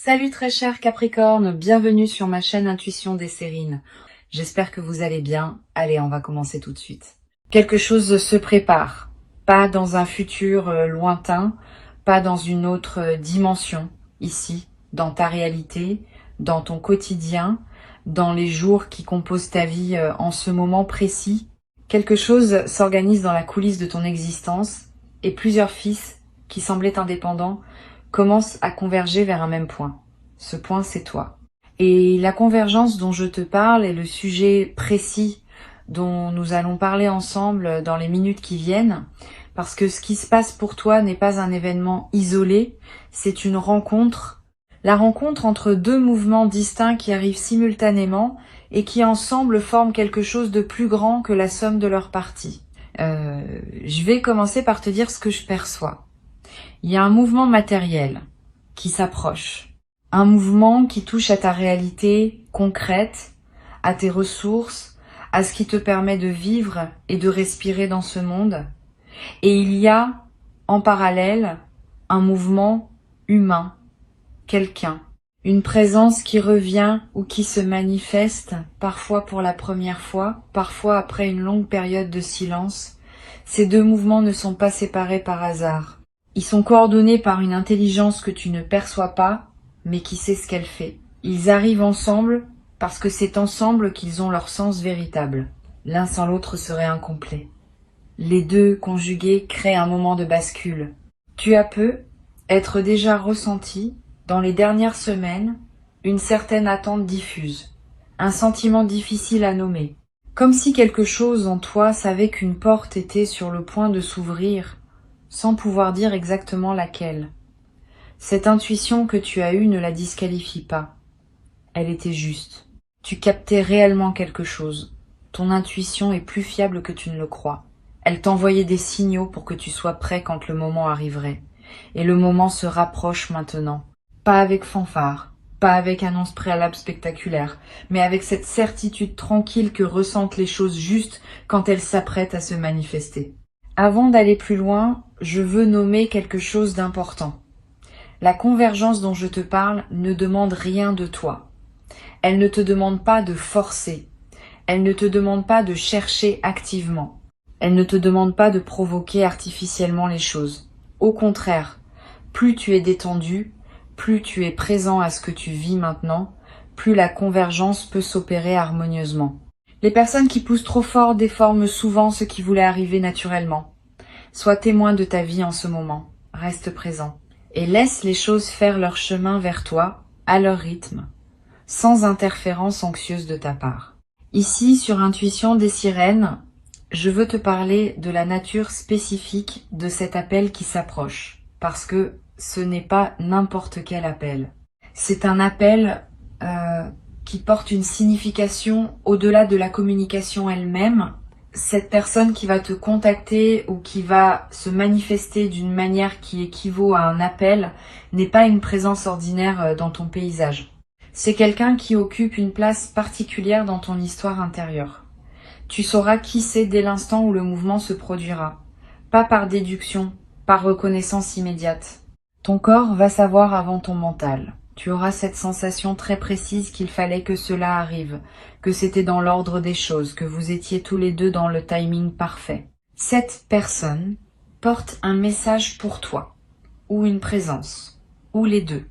Salut très cher Capricorne, bienvenue sur ma chaîne Intuition des Sérines. J'espère que vous allez bien. Allez, on va commencer tout de suite. Quelque chose se prépare, pas dans un futur lointain, pas dans une autre dimension, ici, dans ta réalité, dans ton quotidien, dans les jours qui composent ta vie en ce moment précis. Quelque chose s'organise dans la coulisse de ton existence et plusieurs fils qui semblaient indépendants commencent à converger vers un même point. Ce point, c'est toi. Et la convergence dont je te parle est le sujet précis dont nous allons parler ensemble dans les minutes qui viennent, parce que ce qui se passe pour toi n'est pas un événement isolé, c'est une rencontre. La rencontre entre deux mouvements distincts qui arrivent simultanément et qui ensemble forment quelque chose de plus grand que la somme de leurs parties. Je vais commencer par te dire ce que je perçois. Il y a un mouvement matériel qui s'approche, un mouvement qui touche à ta réalité concrète, à tes ressources, à ce qui te permet de vivre et de respirer dans ce monde. Et il y a, en parallèle, un mouvement humain, quelqu'un, une présence qui revient ou qui se manifeste, parfois pour la première fois, parfois après une longue période de silence. Ces deux mouvements ne sont pas séparés par hasard. Ils sont coordonnés par une intelligence que tu ne perçois pas, mais qui sait ce qu'elle fait. Ils arrivent ensemble parce que c'est ensemble qu'ils ont leur sens véritable. L'un sans l'autre serait incomplet. Les deux conjugués créent un moment de bascule. Tu as peu être déjà ressenti, dans les dernières semaines, une certaine attente diffuse, un sentiment difficile à nommer. Comme si quelque chose en toi savait qu'une porte était sur le point de s'ouvrir, sans pouvoir dire exactement laquelle. Cette intuition que tu as eue ne la disqualifie pas. Elle était juste. Tu captais réellement quelque chose. Ton intuition est plus fiable que tu ne le crois. Elle t'envoyait des signaux pour que tu sois prêt quand le moment arriverait. Et le moment se rapproche maintenant. Pas avec fanfare, pas avec annonce préalable spectaculaire, mais avec cette certitude tranquille que ressentent les choses justes quand elles s'apprêtent à se manifester. Avant d'aller plus loin, je veux nommer quelque chose d'important. La convergence dont je te parle ne demande rien de toi. Elle ne te demande pas de forcer. Elle ne te demande pas de chercher activement. Elle ne te demande pas de provoquer artificiellement les choses. Au contraire, plus tu es détendu, plus tu es présent à ce que tu vis maintenant, plus la convergence peut s'opérer harmonieusement. Les personnes qui poussent trop fort déforment souvent ce qui voulait arriver naturellement. Sois témoin de ta vie en ce moment, reste présent, et laisse les choses faire leur chemin vers toi, à leur rythme, sans interférence anxieuse de ta part. Ici, sur Intuition des Sirènes, je veux te parler de la nature spécifique de cet appel qui s'approche, parce que ce n'est pas n'importe quel appel. C'est un appel qui porte une signification au-delà de la communication elle-même. Cette personne qui va te contacter ou qui va se manifester d'une manière qui équivaut à un appel n'est pas une présence ordinaire dans ton paysage. C'est quelqu'un qui occupe une place particulière dans ton histoire intérieure. Tu sauras qui c'est dès l'instant où le mouvement se produira. Pas par déduction, par reconnaissance immédiate. Ton corps va savoir avant ton mental. Tu auras cette sensation très précise qu'il fallait que cela arrive, que c'était dans l'ordre des choses, que vous étiez tous les deux dans le timing parfait. Cette personne porte un message pour toi, ou une présence, ou les deux.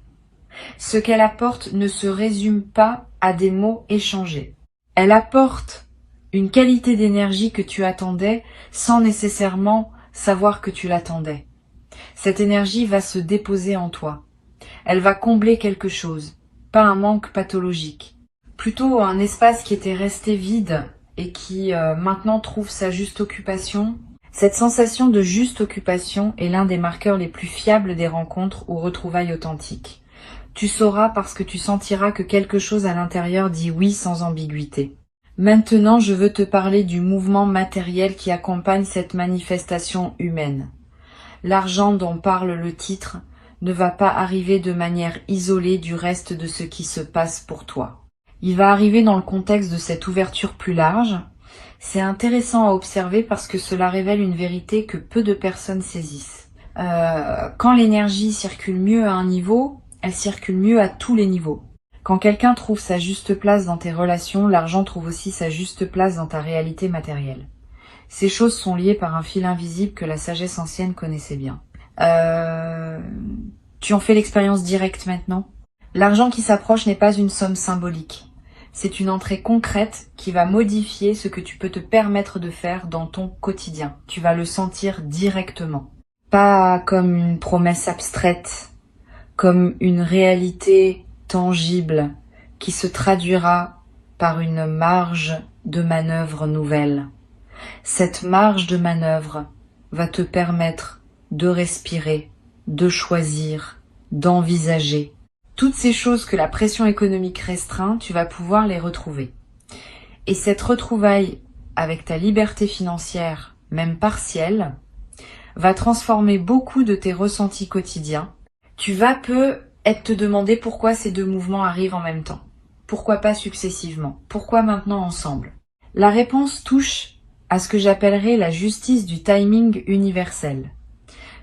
Ce qu'elle apporte ne se résume pas à des mots échangés. Elle apporte une qualité d'énergie que tu attendais sans nécessairement savoir que tu l'attendais. Cette énergie va se déposer en toi. Elle va combler quelque chose, pas un manque pathologique. Plutôt un espace qui était resté vide et qui maintenant trouve sa juste occupation. Cette sensation de juste occupation est l'un des marqueurs les plus fiables des rencontres ou retrouvailles authentiques. Tu sauras parce que tu sentiras que quelque chose à l'intérieur dit oui sans ambiguïté. Maintenant, je veux te parler du mouvement matériel qui accompagne cette manifestation humaine. L'argent dont parle le titre ne va pas arriver de manière isolée du reste de ce qui se passe pour toi. Il va arriver dans le contexte de cette ouverture plus large. C'est intéressant à observer parce que cela révèle une vérité que peu de personnes saisissent. Quand l'énergie circule mieux à un niveau, elle circule mieux à tous les niveaux. Quand quelqu'un trouve sa juste place dans tes relations, l'argent trouve aussi sa juste place dans ta réalité matérielle. Ces choses sont liées par un fil invisible que la sagesse ancienne connaissait bien. Tu en fais l'expérience directe maintenant? L'argent qui s'approche n'est pas une somme symbolique. C'est une entrée concrète qui va modifier ce que tu peux te permettre de faire dans ton quotidien. Tu vas le sentir directement. Pas comme une promesse abstraite, comme une réalité tangible qui se traduira par une marge de manœuvre nouvelle. Cette marge de manœuvre va te permettre de respirer, de choisir, d'envisager. Toutes ces choses que la pression économique restreint, tu vas pouvoir les retrouver. Et cette retrouvaille avec ta liberté financière, même partielle, va transformer beaucoup de tes ressentis quotidiens. Tu vas peut-être te demander pourquoi ces deux mouvements arrivent en même temps. Pourquoi pas successivement? Pourquoi maintenant ensemble? La réponse touche à ce que j'appellerais la justice du timing universel.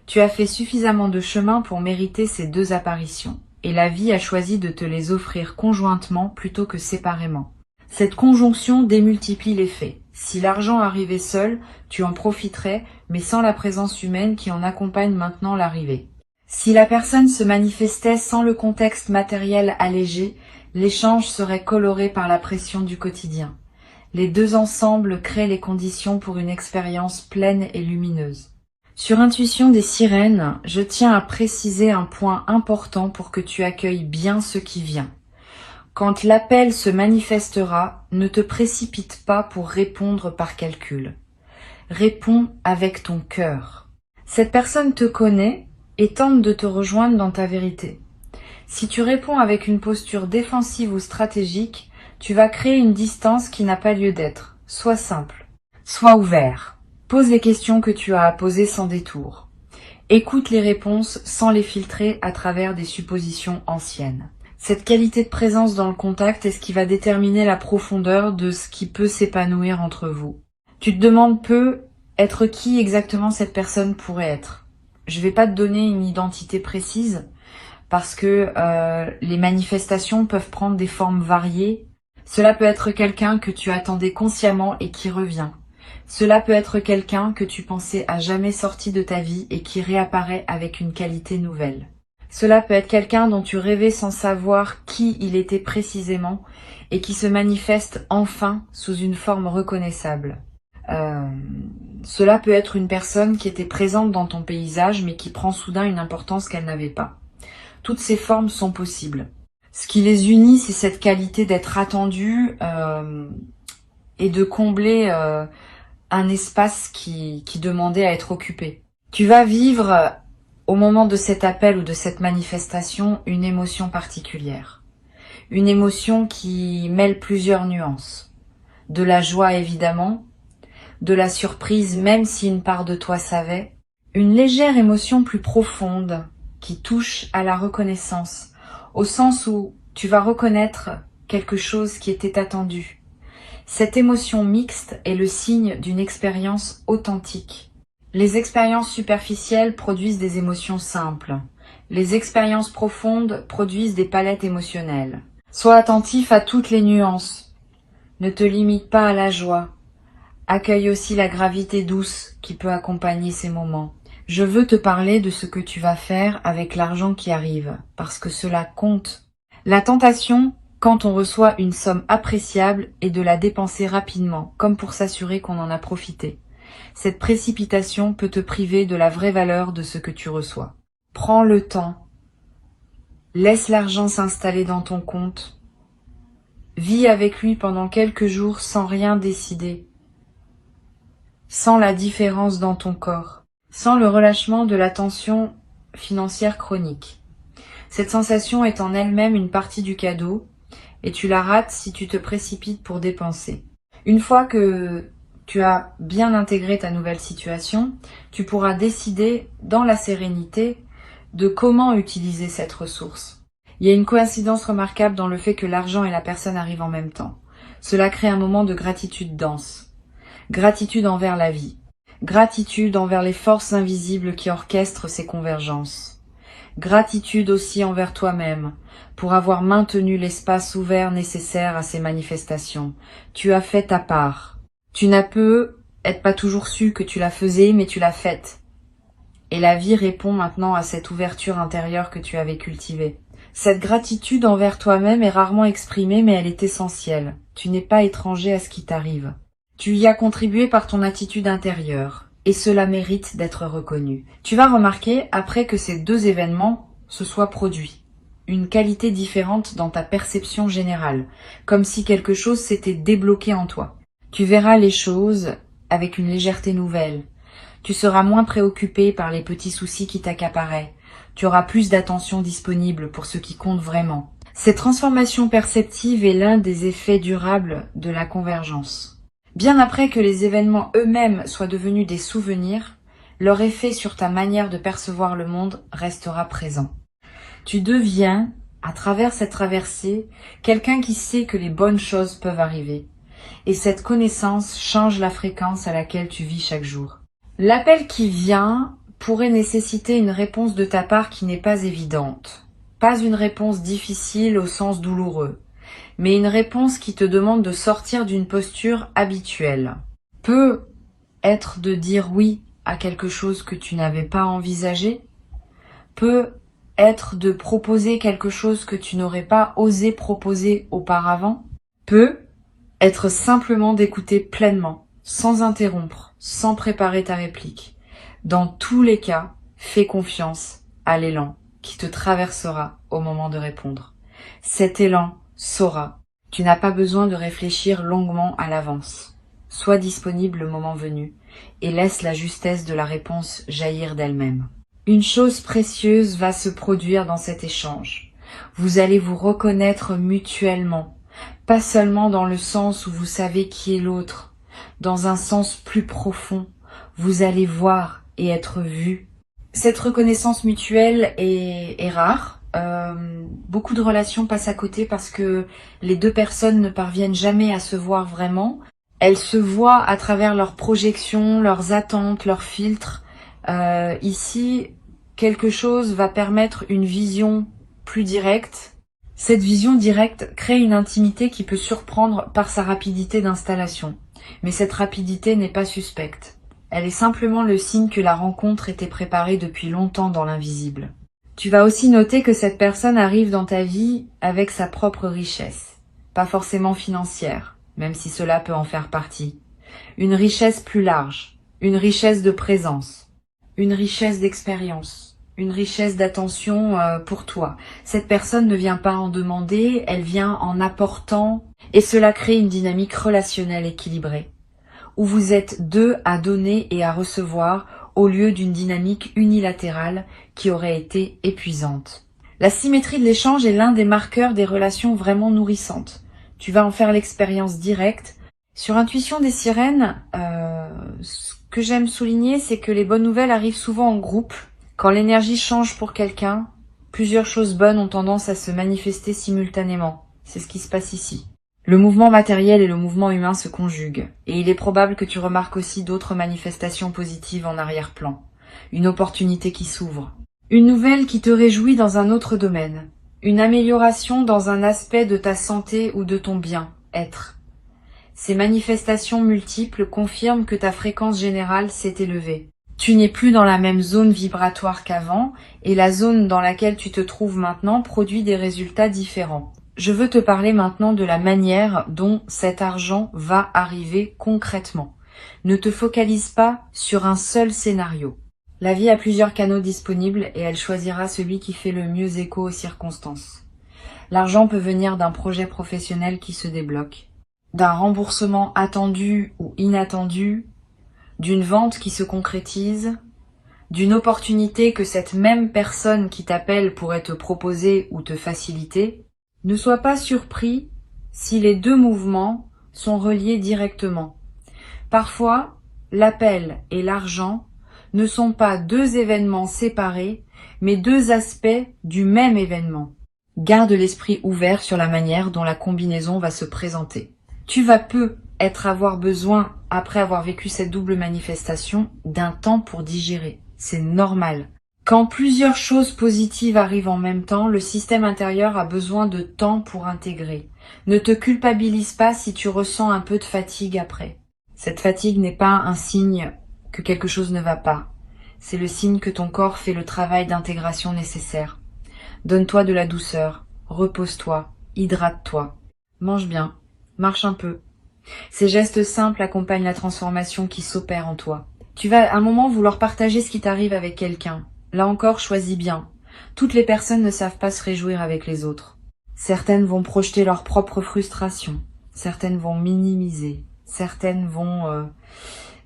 Tu as fait suffisamment de chemin pour mériter ces deux apparitions, et la vie a choisi de te les offrir conjointement plutôt que séparément. Cette conjonction démultiplie les faits. Si l'argent arrivait seul, tu en profiterais, mais sans la présence humaine qui en accompagne maintenant l'arrivée. Si la personne se manifestait sans le contexte matériel allégé, l'échange serait coloré par la pression du quotidien. Les deux ensemble créent les conditions pour une expérience pleine et lumineuse. Sur Intuition des sirènes, je tiens à préciser un point important pour que tu accueilles bien ce qui vient. Quand l'appel se manifestera, ne te précipite pas pour répondre par calcul. Réponds avec ton cœur. Cette personne te connaît et tente de te rejoindre dans ta vérité. Si tu réponds avec une posture défensive ou stratégique, tu vas créer une distance qui n'a pas lieu d'être. Sois simple, sois ouvert. Pose les questions que tu as à poser sans détour. Écoute les réponses sans les filtrer à travers des suppositions anciennes. Cette qualité de présence dans le contact est ce qui va déterminer la profondeur de ce qui peut s'épanouir entre vous. Tu te demandes être qui exactement cette personne pourrait être. Je vais pas te donner une identité précise parce que les manifestations peuvent prendre des formes variées. Cela peut être quelqu'un que tu attendais consciemment et qui revient. Cela peut être quelqu'un que tu pensais à jamais sorti de ta vie et qui réapparaît avec une qualité nouvelle. Cela peut être quelqu'un dont tu rêvais sans savoir qui il était précisément et qui se manifeste enfin sous une forme reconnaissable. Cela peut être une personne qui était présente dans ton paysage mais qui prend soudain une importance qu'elle n'avait pas. Toutes ces formes sont possibles. Ce qui les unit, c'est cette qualité d'être attendu et de combler un espace qui demandait à être occupé. Tu vas vivre, au moment de cet appel ou de cette manifestation, une émotion particulière. Une émotion qui mêle plusieurs nuances. De la joie évidemment, de la surprise même si une part de toi savait, une légère émotion plus profonde qui touche à la reconnaissance, au sens où tu vas reconnaître quelque chose qui était attendu. Cette émotion mixte est le signe d'une expérience authentique. Les expériences superficielles produisent des émotions simples. Les expériences profondes produisent des palettes émotionnelles. Sois attentif à toutes les nuances. Ne te limite pas à la joie. Accueille aussi la gravité douce qui peut accompagner ces moments. Je veux te parler de ce que tu vas faire avec l'argent qui arrive, parce que cela compte. La tentation, quand on reçoit une somme appréciable, est de la dépenser rapidement, comme pour s'assurer qu'on en a profité. Cette précipitation peut te priver de la vraie valeur de ce que tu reçois. Prends le temps. Laisse l'argent s'installer dans ton compte. Vis avec lui pendant quelques jours sans rien décider. Sans la différence dans ton corps. Sans le relâchement de la tension financière chronique. Cette sensation est en elle-même une partie du cadeau et tu la rates si tu te précipites pour dépenser. Une fois que tu as bien intégré ta nouvelle situation, tu pourras décider dans la sérénité de comment utiliser cette ressource. Il y a une coïncidence remarquable dans le fait que l'argent et la personne arrivent en même temps. Cela crée un moment de gratitude dense. Gratitude envers la vie. Gratitude envers les forces invisibles qui orchestrent ces convergences. Gratitude aussi envers toi-même pour avoir maintenu l'espace ouvert nécessaire à ces manifestations. Tu as fait ta part. Tu n'as peut-être pas toujours su que tu la faisais, mais tu l'as faite. Et la vie répond maintenant à cette ouverture intérieure que tu avais cultivée. Cette gratitude envers toi-même est rarement exprimée, mais elle est essentielle. Tu n'es pas étranger à ce qui t'arrive. Tu y as contribué par ton attitude intérieure, et cela mérite d'être reconnu. Tu vas remarquer, après que ces deux événements se soient produits, une qualité différente dans ta perception générale, comme si quelque chose s'était débloqué en toi. Tu verras les choses avec une légèreté nouvelle. Tu seras moins préoccupé par les petits soucis qui t'accaparaient. Tu auras plus d'attention disponible pour ce qui compte vraiment. Cette transformation perceptive est l'un des effets durables de la convergence. Bien après que les événements eux-mêmes soient devenus des souvenirs, leur effet sur ta manière de percevoir le monde restera présent. Tu deviens, à travers cette traversée, quelqu'un qui sait que les bonnes choses peuvent arriver. Et cette connaissance change la fréquence à laquelle tu vis chaque jour. L'appel qui vient pourrait nécessiter une réponse de ta part qui n'est pas évidente. Pas une réponse difficile au sens douloureux, mais une réponse qui te demande de sortir d'une posture habituelle. Peut être de dire oui à quelque chose que tu n'avais pas envisagé, peut être de proposer quelque chose que tu n'aurais pas osé proposer auparavant, peut être simplement d'écouter pleinement, sans interrompre, sans préparer ta réplique. Dans tous les cas, fais confiance à l'élan qui te traversera au moment de répondre. Cet élan saura. Tu n'as pas besoin de réfléchir longuement à l'avance. Sois disponible le moment venu et laisse la justesse de la réponse jaillir d'elle-même. Une chose précieuse va se produire dans cet échange. Vous allez vous reconnaître mutuellement, pas seulement dans le sens où vous savez qui est l'autre, dans un sens plus profond. Vous allez voir et être vu. Cette reconnaissance mutuelle est rare. Beaucoup de relations passent à côté parce que les deux personnes ne parviennent jamais à se voir vraiment. Elles se voient à travers leurs projections, leurs attentes, leurs filtres. Ici, quelque chose va permettre une vision plus directe. Cette vision directe crée une intimité qui peut surprendre par sa rapidité d'installation. Mais cette rapidité n'est pas suspecte. Elle est simplement le signe que la rencontre était préparée depuis longtemps dans l'invisible. Tu vas aussi noter que cette personne arrive dans ta vie avec sa propre richesse. Pas forcément financière, même si cela peut en faire partie. Une richesse plus large, une richesse de présence, une richesse d'expérience, une richesse d'attention pour toi. Cette personne ne vient pas en demander, elle vient en apportant, et cela crée une dynamique relationnelle équilibrée, où vous êtes deux à donner et à recevoir au lieu d'une dynamique unilatérale qui aurait été épuisante. La symétrie de l'échange est l'un des marqueurs des relations vraiment nourrissantes. Tu vas en faire l'expérience directe. Sur Intuition des sirènes, ce que j'aime souligner, c'est que les bonnes nouvelles arrivent souvent en groupe. Quand l'énergie change pour quelqu'un, plusieurs choses bonnes ont tendance à se manifester simultanément. C'est ce qui se passe ici. Le mouvement matériel et le mouvement humain se conjuguent, et il est probable que tu remarques aussi d'autres manifestations positives en arrière-plan. Une opportunité qui s'ouvre. Une nouvelle qui te réjouit dans un autre domaine. Une amélioration dans un aspect de ta santé ou de ton bien-être. Ces manifestations multiples confirment que ta fréquence générale s'est élevée. Tu n'es plus dans la même zone vibratoire qu'avant, et la zone dans laquelle tu te trouves maintenant produit des résultats différents. Je veux te parler maintenant de la manière dont cet argent va arriver concrètement. Ne te focalise pas sur un seul scénario. La vie a plusieurs canaux disponibles et elle choisira celui qui fait le mieux écho aux circonstances. L'argent peut venir d'un projet professionnel qui se débloque, d'un remboursement attendu ou inattendu, d'une vente qui se concrétise, d'une opportunité que cette même personne qui t'appelle pourrait te proposer ou te faciliter. Ne sois pas surpris si les deux mouvements sont reliés directement. Parfois, l'appel et l'argent ne sont pas deux événements séparés, mais deux aspects du même événement. Garde l'esprit ouvert sur la manière dont la combinaison va se présenter. Tu vas peut-être avoir besoin, après avoir vécu cette double manifestation, d'un temps pour digérer. C'est normal. Quand plusieurs choses positives arrivent en même temps, le système intérieur a besoin de temps pour intégrer. Ne te culpabilise pas si tu ressens un peu de fatigue après. Cette fatigue n'est pas un signe que quelque chose ne va pas. C'est le signe que ton corps fait le travail d'intégration nécessaire. Donne-toi de la douceur, repose-toi, hydrate-toi. Mange bien, marche un peu. Ces gestes simples accompagnent la transformation qui s'opère en toi. Tu vas à un moment vouloir partager ce qui t'arrive avec quelqu'un. Là encore, choisis bien. Toutes les personnes ne savent pas se réjouir avec les autres. Certaines vont projeter leur propre frustration. Certaines vont minimiser. Certaines vont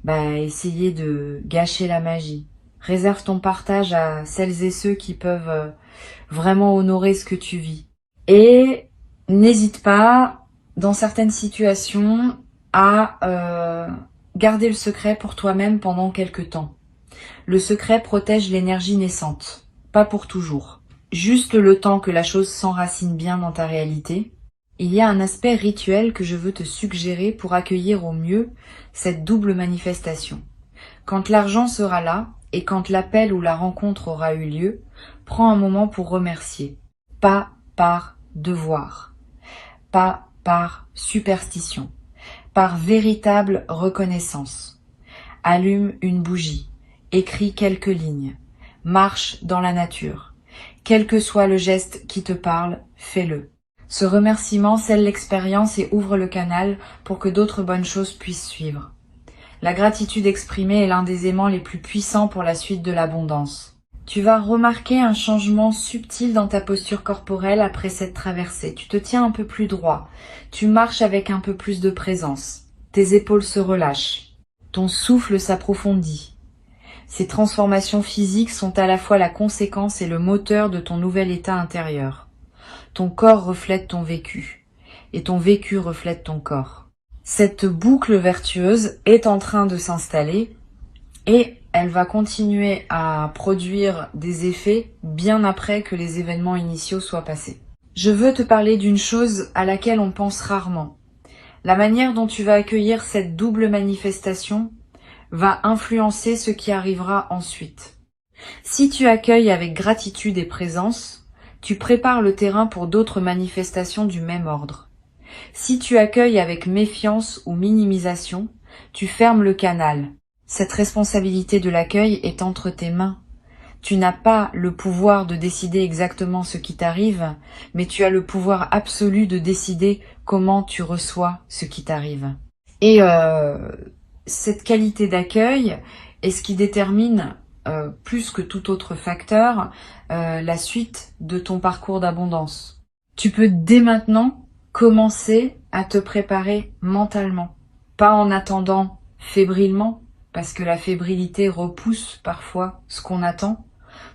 essayer de gâcher la magie. Réserve ton partage à celles et ceux qui peuvent vraiment honorer ce que tu vis. Et n'hésite pas, dans certaines situations, à garder le secret pour toi-même pendant quelque temps. Le secret protège l'énergie naissante, pas pour toujours. Juste le temps que la chose s'enracine bien dans ta réalité. Il y a un aspect rituel que je veux te suggérer pour accueillir au mieux cette double manifestation. Quand l'argent sera là, et quand l'appel ou la rencontre aura eu lieu, prends un moment pour remercier. Pas par devoir, pas par superstition, par véritable reconnaissance. Allume une bougie, écris quelques lignes, marche dans la nature. Quel que soit le geste qui te parle, fais-le. Ce remerciement scelle l'expérience et ouvre le canal pour que d'autres bonnes choses puissent suivre. La gratitude exprimée est l'un des aimants les plus puissants pour la suite de l'abondance. Tu vas remarquer un changement subtil dans ta posture corporelle après cette traversée. Tu te tiens un peu plus droit. Tu marches avec un peu plus de présence. Tes épaules se relâchent. Ton souffle s'approfondit. Ces transformations physiques sont à la fois la conséquence et le moteur de ton nouvel état intérieur. Ton corps reflète ton vécu, et ton vécu reflète ton corps. Cette boucle vertueuse est en train de s'installer, et elle va continuer à produire des effets bien après que les événements initiaux soient passés. Je veux te parler d'une chose à laquelle on pense rarement. La manière dont tu vas accueillir cette double manifestation va influencer ce qui arrivera ensuite. Si tu accueilles avec gratitude et présence, tu prépares le terrain pour d'autres manifestations du même ordre. Si tu accueilles avec méfiance ou minimisation, tu fermes le canal. Cette responsabilité de l'accueil est entre tes mains. Tu n'as pas le pouvoir de décider exactement ce qui t'arrive, mais tu as le pouvoir absolu de décider comment tu reçois ce qui t'arrive. Et cette qualité d'accueil est ce qui détermine, plus que tout autre facteur, la suite de ton parcours d'abondance. Tu peux dès maintenant commencer à te préparer mentalement, pas en attendant fébrilement, parce que la fébrilité repousse parfois ce qu'on attend,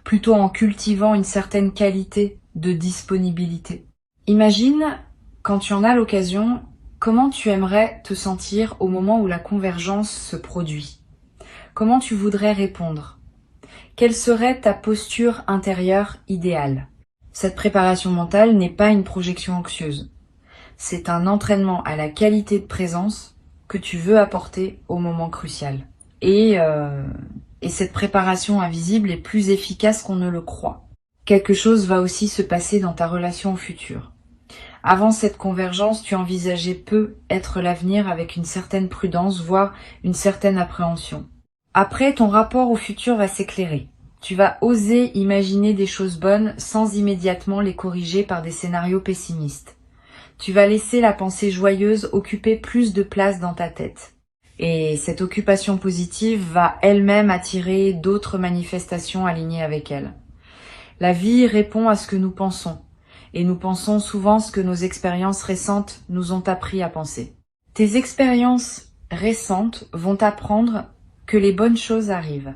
plutôt en cultivant une certaine qualité de disponibilité. Imagine, quand tu en as l'occasion, comment tu aimerais te sentir au moment où la convergence se produit. Comment tu voudrais répondre? Quelle serait ta posture intérieure idéale? Cette préparation mentale n'est pas une projection anxieuse. C'est un entraînement à la qualité de présence que tu veux apporter au moment crucial. Et cette préparation invisible est plus efficace qu'on ne le croit. Quelque chose va aussi se passer dans ta relation au futur. Avant cette convergence, tu envisageais peu être l'avenir avec une certaine prudence, voire une certaine appréhension. Après, ton rapport au futur va s'éclairer. Tu vas oser imaginer des choses bonnes sans immédiatement les corriger par des scénarios pessimistes. Tu vas laisser la pensée joyeuse occuper plus de place dans ta tête. Et cette occupation positive va elle-même attirer d'autres manifestations alignées avec elle. La vie répond à ce que nous pensons, et nous pensons souvent ce que nos expériences récentes nous ont appris à penser. Tes expériences récentes vont t'apprendre que les bonnes choses arrivent.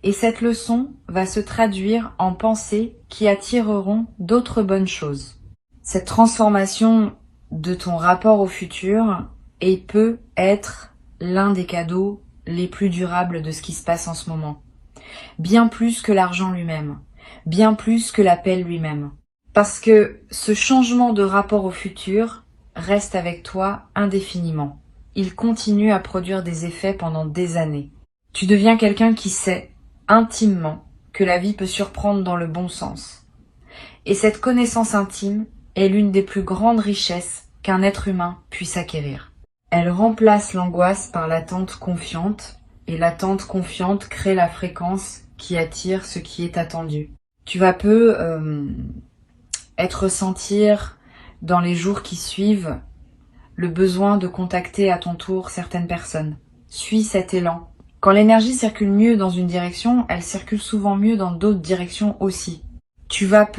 Et cette leçon va se traduire en pensées qui attireront d'autres bonnes choses. Cette transformation de ton rapport au futur peut être l'un des cadeaux les plus durables de ce qui se passe en ce moment. Bien plus que l'argent lui-même, bien plus que l'appel lui-même. Parce que ce changement de rapport au futur reste avec toi indéfiniment. Il continue à produire des effets pendant des années. Tu deviens quelqu'un qui sait intimement que la vie peut surprendre dans le bon sens. Et cette connaissance intime est l'une des plus grandes richesses qu'un être humain puisse acquérir. Elle remplace l'angoisse par l'attente confiante, et l'attente confiante crée la fréquence qui attire ce qui est attendu. Tu vas ressentir dans les jours qui suivent le besoin de contacter à ton tour certaines personnes. Suis cet élan. Quand l'énergie circule mieux dans une direction, elle circule souvent mieux dans d'autres directions aussi. Tu vas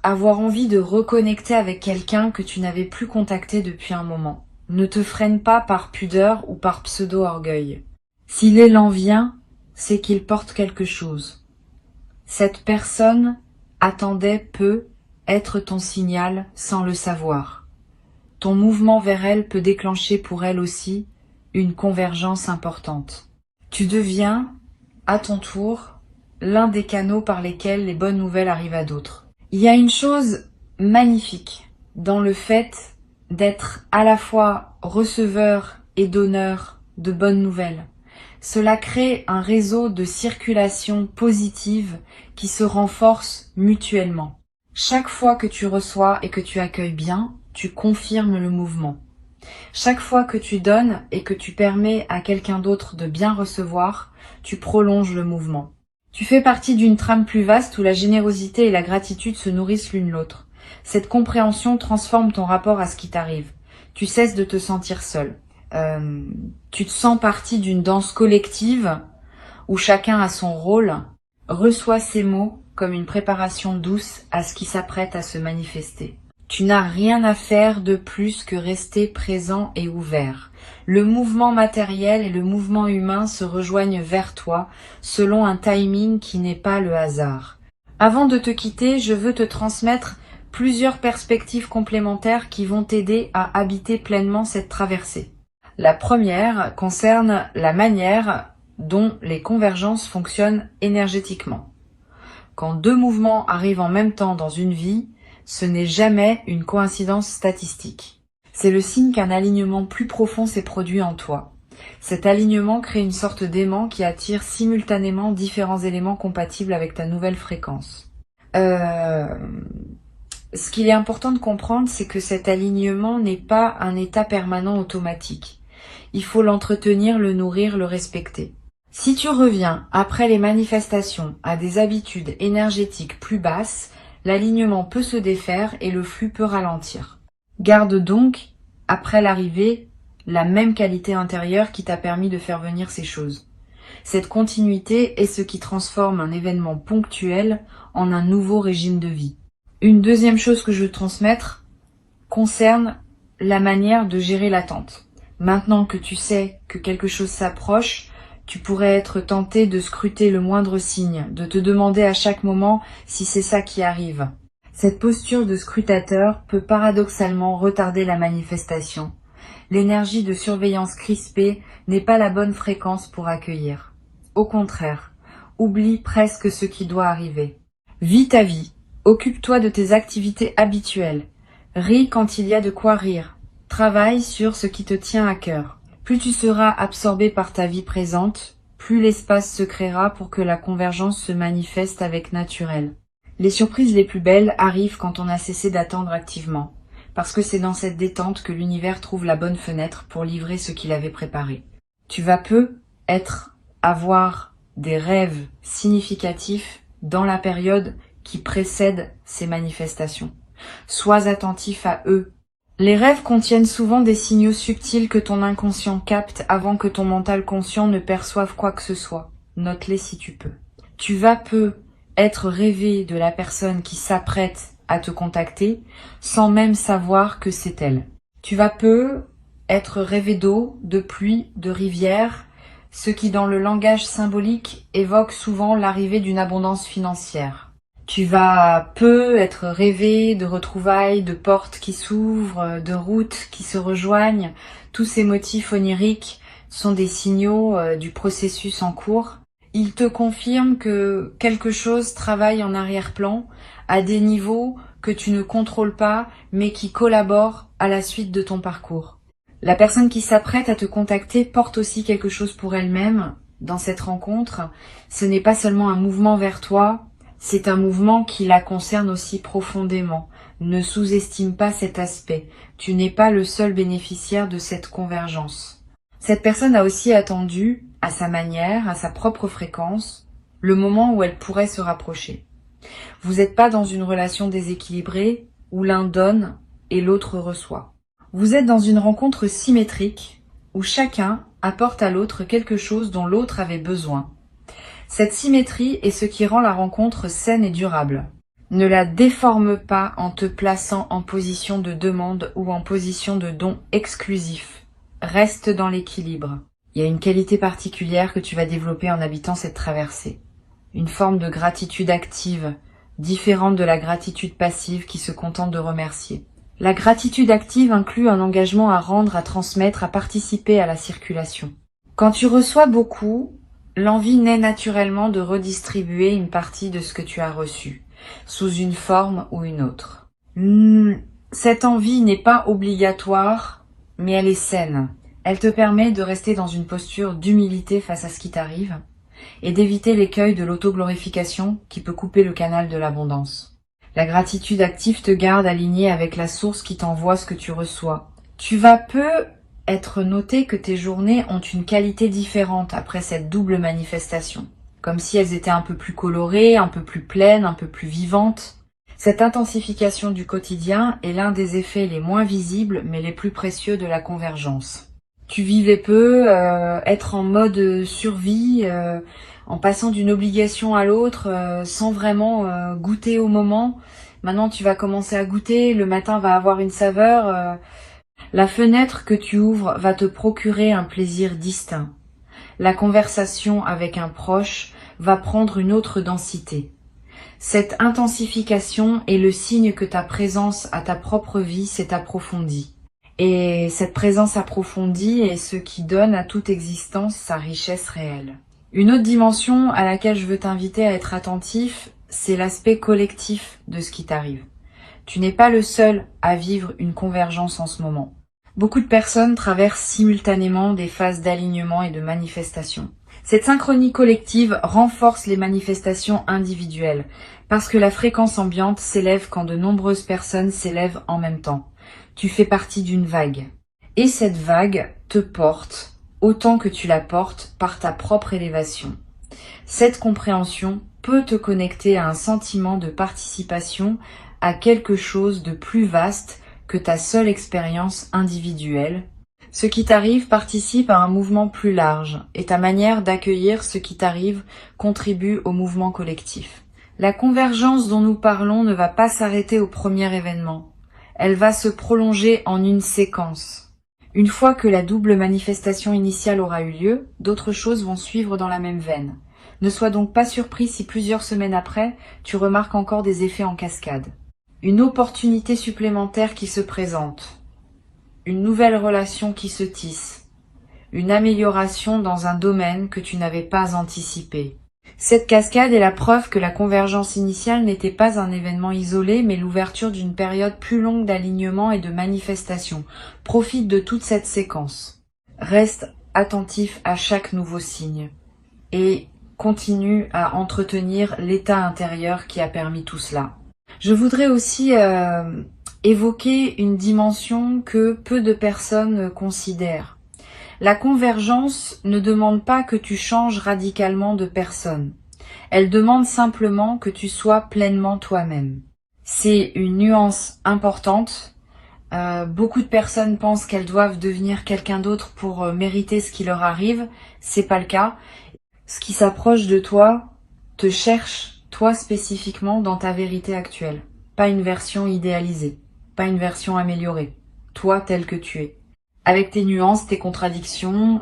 avoir envie de reconnecter avec quelqu'un que tu n'avais plus contacté depuis un moment. Ne te freine pas par pudeur ou par pseudo-orgueil. Si l'élan vient, c'est qu'il porte quelque chose. Cette personne peut être ton signal sans le savoir. Ton mouvement vers elle peut déclencher pour elle aussi une convergence importante. Tu deviens, à ton tour, l'un des canaux par lesquels les bonnes nouvelles arrivent à d'autres. Il y a une chose magnifique dans le fait d'être à la fois receveur et donneur de bonnes nouvelles. Cela crée un réseau de circulation positive qui se renforce mutuellement. Chaque fois que tu reçois et que tu accueilles bien, tu confirmes le mouvement. Chaque fois que tu donnes et que tu permets à quelqu'un d'autre de bien recevoir, tu prolonges le mouvement. Tu fais partie d'une trame plus vaste où la générosité et la gratitude se nourrissent l'une l'autre. Cette compréhension transforme ton rapport à ce qui t'arrive. Tu cesses de te sentir seul. Tu te sens partie d'une danse collective où chacun a son rôle. Reçois ces mots comme une préparation douce à ce qui s'apprête à se manifester. Tu n'as rien à faire de plus que rester présent et ouvert. Le mouvement matériel et le mouvement humain se rejoignent vers toi selon un timing qui n'est pas le hasard. Avant de te quitter, je veux te transmettre plusieurs perspectives complémentaires qui vont t'aider à habiter pleinement cette traversée. La première concerne la manière dont les convergences fonctionnent énergétiquement. Quand deux mouvements arrivent en même temps dans une vie, ce n'est jamais une coïncidence statistique. C'est le signe qu'un alignement plus profond s'est produit en toi. Cet alignement crée une sorte d'aimant qui attire simultanément différents éléments compatibles avec ta nouvelle fréquence. Ce qu'il est important de comprendre, c'est que cet alignement n'est pas un état permanent automatique. Il faut l'entretenir, le nourrir, le respecter. Si tu reviens après les manifestations à des habitudes énergétiques plus basses, l'alignement peut se défaire et le flux peut ralentir. Garde donc, après l'arrivée, la même qualité intérieure qui t'a permis de faire venir ces choses. Cette continuité est ce qui transforme un événement ponctuel en un nouveau régime de vie. Une deuxième chose que je veux transmettre concerne la manière de gérer l'attente. Maintenant que tu sais que quelque chose s'approche, tu pourrais être tenté de scruter le moindre signe, de te demander à chaque moment si c'est ça qui arrive. Cette posture de scrutateur peut paradoxalement retarder la manifestation. L'énergie de surveillance crispée n'est pas la bonne fréquence pour accueillir. Au contraire, oublie presque ce qui doit arriver. Vis ta vie, occupe-toi de tes activités habituelles, ris quand il y a de quoi rire, travaille sur ce qui te tient à cœur. Plus tu seras absorbé par ta vie présente, plus l'espace se créera pour que la convergence se manifeste avec naturel. Les surprises les plus belles arrivent quand on a cessé d'attendre activement, parce que c'est dans cette détente que l'univers trouve la bonne fenêtre pour livrer ce qu'il avait préparé. Tu vas avoir des rêves significatifs dans la période qui précède ces manifestations. Sois attentif à eux. Les rêves contiennent souvent des signaux subtils que ton inconscient capte avant que ton mental conscient ne perçoive quoi que ce soit. Note-les si tu peux. Tu vas être rêvé de la personne qui s'apprête à te contacter sans même savoir que c'est elle. Tu vas être rêvé d'eau, de pluie, de rivière, ce qui dans le langage symbolique évoque souvent l'arrivée d'une abondance financière. Tu vas être rêvé de retrouvailles, de portes qui s'ouvrent, de routes qui se rejoignent. Tous ces motifs oniriques sont des signaux du processus en cours. Ils te confirment que quelque chose travaille en arrière-plan à des niveaux que tu ne contrôles pas mais qui collaborent à la suite de ton parcours. La personne qui s'apprête à te contacter porte aussi quelque chose pour elle-même dans cette rencontre, ce n'est pas seulement un mouvement vers toi, c'est un mouvement qui la concerne aussi profondément. Ne sous-estime pas cet aspect. Tu n'es pas le seul bénéficiaire de cette convergence. Cette personne a aussi attendu, à sa manière, à sa propre fréquence, le moment où elle pourrait se rapprocher. Vous n'êtes pas dans une relation déséquilibrée où l'un donne et l'autre reçoit. Vous êtes dans une rencontre symétrique où chacun apporte à l'autre quelque chose dont l'autre avait besoin. Cette symétrie est ce qui rend la rencontre saine et durable. Ne la déforme pas en te plaçant en position de demande ou en position de don exclusif. Reste dans l'équilibre. Il y a une qualité particulière que tu vas développer en habitant cette traversée. Une forme de gratitude active, différente de la gratitude passive qui se contente de remercier. La gratitude active inclut un engagement à rendre, à transmettre, à participer à la circulation. Quand tu reçois beaucoup, l'envie naît naturellement de redistribuer une partie de ce que tu as reçu, sous une forme ou une autre. Cette envie n'est pas obligatoire, mais elle est saine. Elle te permet de rester dans une posture d'humilité face à ce qui t'arrive et d'éviter l'écueil de l'autoglorification qui peut couper le canal de l'abondance. La gratitude active te garde aligné avec la source qui t'envoie ce que tu reçois. Tu vas peu être noté que tes journées ont une qualité différente après cette double manifestation, comme si elles étaient un peu plus colorées, un peu plus pleines, un peu plus vivantes. Cette intensification du quotidien est l'un des effets les moins visibles mais les plus précieux de la convergence. Tu vivais peu, être en mode survie, en passant d'une obligation à l'autre, sans vraiment goûter au moment. Maintenant tu vas commencer à goûter, le matin va avoir une saveur. La fenêtre que tu ouvres va te procurer un plaisir distinct. La conversation avec un proche va prendre une autre densité. Cette intensification est le signe que ta présence à ta propre vie s'est approfondie. Et cette présence approfondie est ce qui donne à toute existence sa richesse réelle. Une autre dimension à laquelle je veux t'inviter à être attentif, c'est l'aspect collectif de ce qui t'arrive. Tu n'es pas le seul à vivre une convergence en ce moment. Beaucoup de personnes traversent simultanément des phases d'alignement et de manifestation. Cette synchronie collective renforce les manifestations individuelles, parce que la fréquence ambiante s'élève quand de nombreuses personnes s'élèvent en même temps. Tu fais partie d'une vague. Et cette vague te porte, autant que tu la portes par ta propre élévation. Cette compréhension peut te connecter à un sentiment de participation à quelque chose de plus vaste que ta seule expérience individuelle. Ce qui t'arrive participe à un mouvement plus large et ta manière d'accueillir ce qui t'arrive contribue au mouvement collectif. La convergence dont nous parlons ne va pas s'arrêter au premier événement. Elle va se prolonger en une séquence. Une fois que la double manifestation initiale aura eu lieu, d'autres choses vont suivre dans la même veine. Ne sois donc pas surpris si plusieurs semaines après, tu remarques encore des effets en cascade. Une opportunité supplémentaire qui se présente, une nouvelle relation qui se tisse, une amélioration dans un domaine que tu n'avais pas anticipé. Cette cascade est la preuve que la convergence initiale n'était pas un événement isolé, mais l'ouverture d'une période plus longue d'alignement et de manifestation. Profite de toute cette séquence. Reste attentif à chaque nouveau signe et continue à entretenir l'état intérieur qui a permis tout cela. Je voudrais aussi évoquer une dimension que peu de personnes considèrent. La convergence ne demande pas que tu changes radicalement de personne. Elle demande simplement que tu sois pleinement toi-même. C'est une nuance importante. Beaucoup de personnes pensent qu'elles doivent devenir quelqu'un d'autre pour mériter ce qui leur arrive. C'est pas le cas. Ce qui s'approche de toi te cherche, toi spécifiquement, dans ta vérité actuelle. Pas une version idéalisée, pas une version améliorée. Toi tel que tu es. Avec tes nuances, tes contradictions,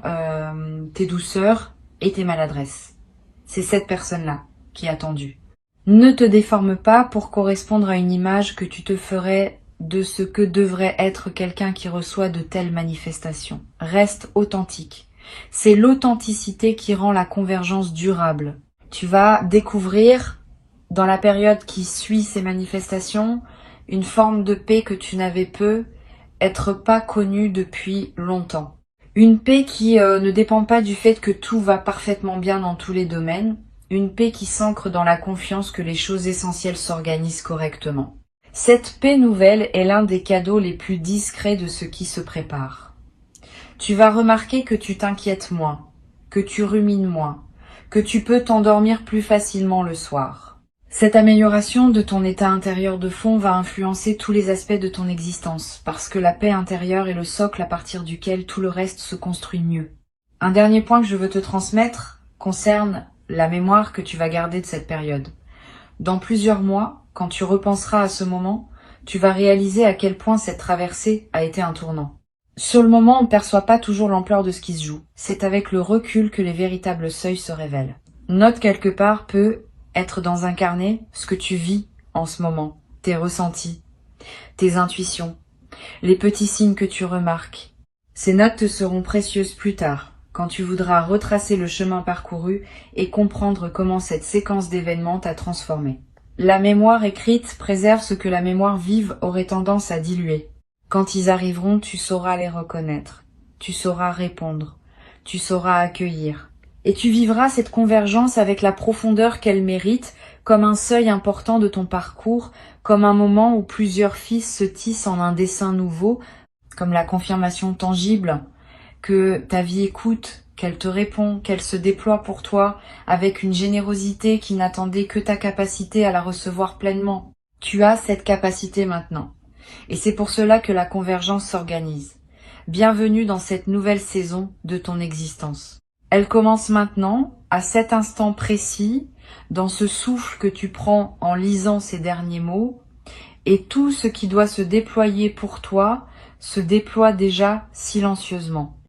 tes douceurs et tes maladresses. C'est cette personne-là qui est attendue. Ne te déforme pas pour correspondre à une image que tu te ferais de ce que devrait être quelqu'un qui reçoit de telles manifestations. Reste authentique. C'est l'authenticité qui rend la convergence durable. Tu vas découvrir, dans la période qui suit ces manifestations, une forme de paix que tu n'avais peu, être pas connu depuis longtemps. Une paix qui ne dépend pas du fait que tout va parfaitement bien dans tous les domaines, une paix qui s'ancre dans la confiance que les choses essentielles s'organisent correctement. Cette paix nouvelle est l'un des cadeaux les plus discrets de ce qui se prépare. Tu vas remarquer que tu t'inquiètes moins, que tu rumines moins, que tu peux t'endormir plus facilement le soir. Cette amélioration de ton état intérieur de fond va influencer tous les aspects de ton existence, parce que la paix intérieure est le socle à partir duquel tout le reste se construit mieux. Un dernier point que je veux te transmettre concerne la mémoire que tu vas garder de cette période. Dans plusieurs mois, quand tu repenseras à ce moment, tu vas réaliser à quel point cette traversée a été un tournant. Sur le moment, on ne perçoit pas toujours l'ampleur de ce qui se joue. C'est avec le recul que les véritables seuils se révèlent. Note quelque part peut être dans un carnet ce que tu vis en ce moment, tes ressentis, tes intuitions, les petits signes que tu remarques. Ces notes te seront précieuses plus tard, quand tu voudras retracer le chemin parcouru et comprendre comment cette séquence d'événements t'a transformé. La mémoire écrite préserve ce que la mémoire vive aurait tendance à diluer. Quand ils arriveront, tu sauras les reconnaître, tu sauras répondre, tu sauras accueillir. Et tu vivras cette convergence avec la profondeur qu'elle mérite, comme un seuil important de ton parcours, comme un moment où plusieurs fils se tissent en un dessin nouveau, comme la confirmation tangible que ta vie écoute, qu'elle te répond, qu'elle se déploie pour toi avec une générosité qui n'attendait que ta capacité à la recevoir pleinement. Tu as cette capacité maintenant. Et c'est pour cela que la convergence s'organise. Bienvenue dans cette nouvelle saison de ton existence. Elle commence maintenant, à cet instant précis, dans ce souffle que tu prends en lisant ces derniers mots, et tout ce qui doit se déployer pour toi se déploie déjà silencieusement.